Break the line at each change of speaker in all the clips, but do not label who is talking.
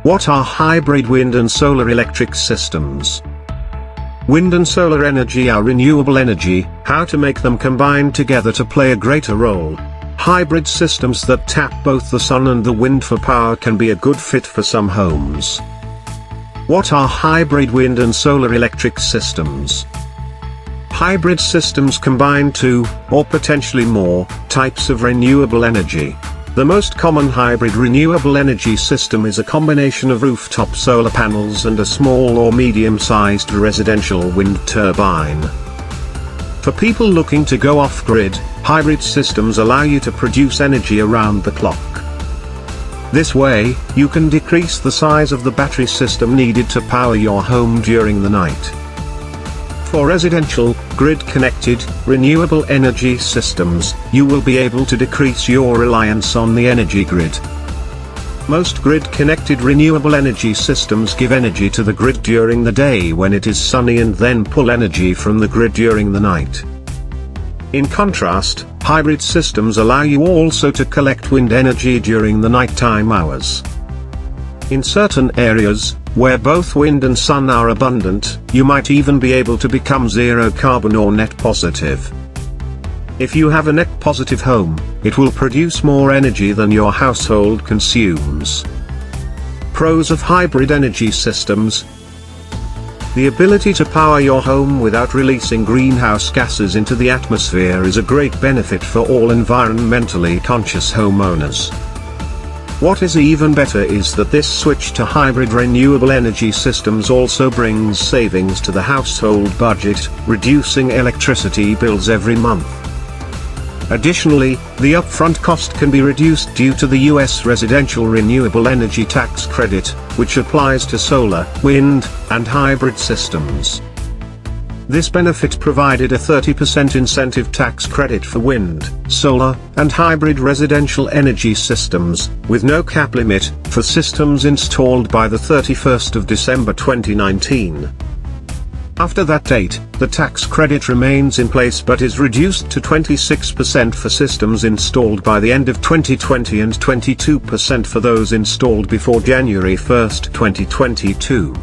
What are hybrid wind and solar electric systems? Wind and solar energy are renewable energy. How to make them combine together to play a greater role? Hybrid systems that tap both the sun and the wind for power can be a good fit for some homes. What are hybrid wind and solar electric systems? Hybrid systems combine two, or potentially more, types of renewable energy. The most common hybrid renewable energy system is a combination of rooftop solar panels and a small or medium-sized residential wind turbine. For people looking to go off-grid, hybrid systems allow you to produce energy around the clock. This way, you can decrease the size of the battery system needed to power your home during the night. For residential, grid-connected, renewable energy systems, you will be able to decrease your reliance on the energy grid. Most grid-connected renewable energy systems give energy to the grid during the day when it is sunny and then pull energy from the grid during the night. In contrast, hybrid systems allow you also to collect wind energy during the nighttime hours. In certain areas, where both wind and sun are abundant, you might even be able to become zero carbon or net positive. If you have a net positive home, it will produce more energy than your household consumes. Pros of hybrid energy systems: the ability to power your home without releasing greenhouse gases into the atmosphere is a great benefit for all environmentally conscious homeowners. What is even better is that this switch to hybrid renewable energy systems also brings savings to the household budget, reducing electricity bills every month. Additionally, the upfront cost can be reduced due to the U.S. residential renewable energy tax credit, which applies to solar, wind, and hybrid systems. This benefit provided a 30% incentive tax credit for wind, solar, and hybrid residential energy systems, with no cap limit, for systems installed by the 31st of December 2019. After that date, the tax credit remains in place but is reduced to 26% for systems installed by the end of 2020 and 22% for those installed before January 1, 2022.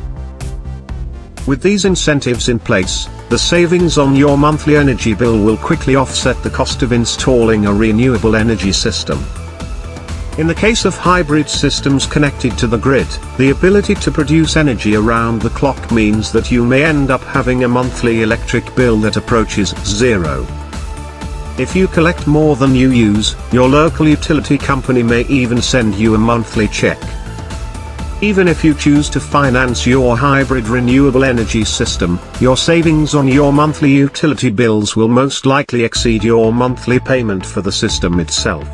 With these incentives in place, the savings on your monthly energy bill will quickly offset the cost of installing a renewable energy system. In the case of hybrid systems connected to the grid, the ability to produce energy around the clock means that you may end up having a monthly electric bill that approaches zero. If you collect more than you use, your local utility company may even send you a monthly check. Even if you choose to finance your hybrid renewable energy system, your savings on your monthly utility bills will most likely exceed your monthly payment for the system itself.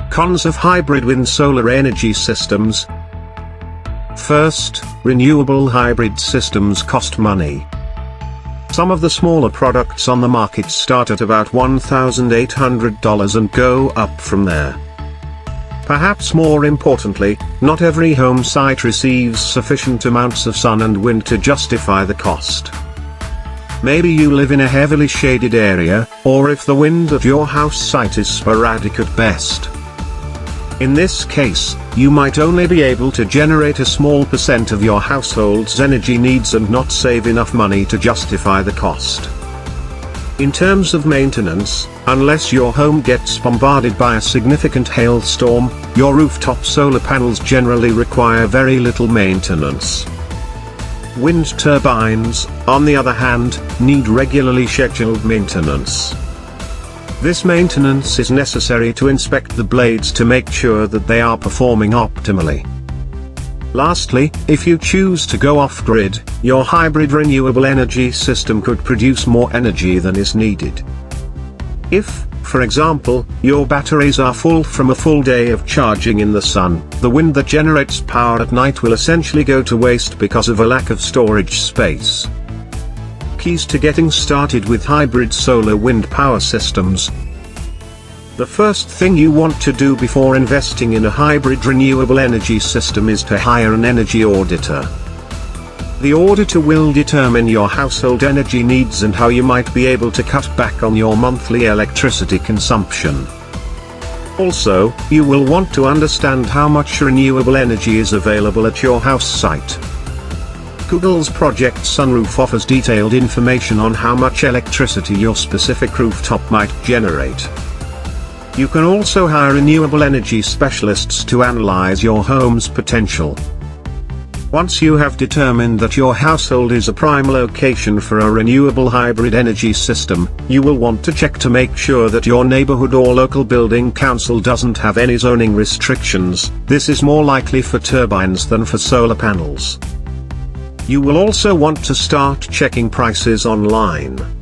Cons of hybrid wind-solar energy systems. First, renewable hybrid systems cost money. Some of the smaller products on the market start at about $1,800 and go up from there. Perhaps more importantly, not every home site receives sufficient amounts of sun and wind to justify the cost. Maybe you live in a heavily shaded area, or if the wind at your house site is sporadic at best. In this case, you might only be able to generate a small percent of your household's energy needs and not save enough money to justify the cost. In terms of maintenance, unless your home gets bombarded by a significant hailstorm, your rooftop solar panels generally require very little maintenance. Wind turbines, on the other hand, need regularly scheduled maintenance. This maintenance is necessary to inspect the blades to make sure that they are performing optimally. Lastly, if you choose to go off-grid, your hybrid renewable energy system could produce more energy than is needed. If, for example, your batteries are full from a full day of charging in the sun, the wind that generates power at night will essentially go to waste because of a lack of storage space. Keys to getting started with hybrid solar wind power systems. The first thing you want to do before investing in a hybrid renewable energy system is to hire an energy auditor. The auditor will determine your household energy needs and how you might be able to cut back on your monthly electricity consumption. Also, you will want to understand how much renewable energy is available at your house site. Google's Project Sunroof offers detailed information on how much electricity your specific rooftop might generate. You can also hire renewable energy specialists to analyze your home's potential. Once you have determined that your household is a prime location for a renewable hybrid energy system, you will want to check to make sure that your neighborhood or local building council doesn't have any zoning restrictions. This is more likely for turbines than for solar panels. You will also want to start checking prices online.